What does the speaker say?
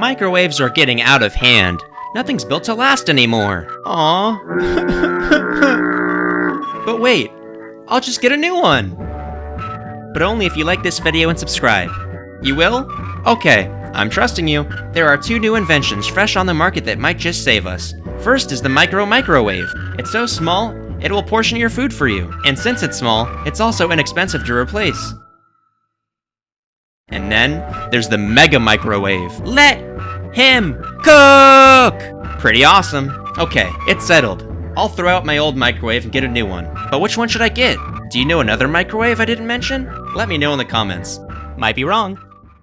Microwaves are getting out of hand. Nothing's built to last anymore. Aww. But wait, I'll just get a new one. But only if you like this video and subscribe. You will? Okay, I'm trusting you. There are 2 new inventions fresh on the market that might just save us. First is the microwave. It's so small, it will portion your food for you. And since it's small, it's also inexpensive to replace. And then, there's the mega microwave. Let him cook! Pretty awesome. Okay, it's settled. I'll throw out my old microwave and get a new one. But which one should I get? Do you know another microwave I didn't mention? Let me know in the comments. Might be wrong.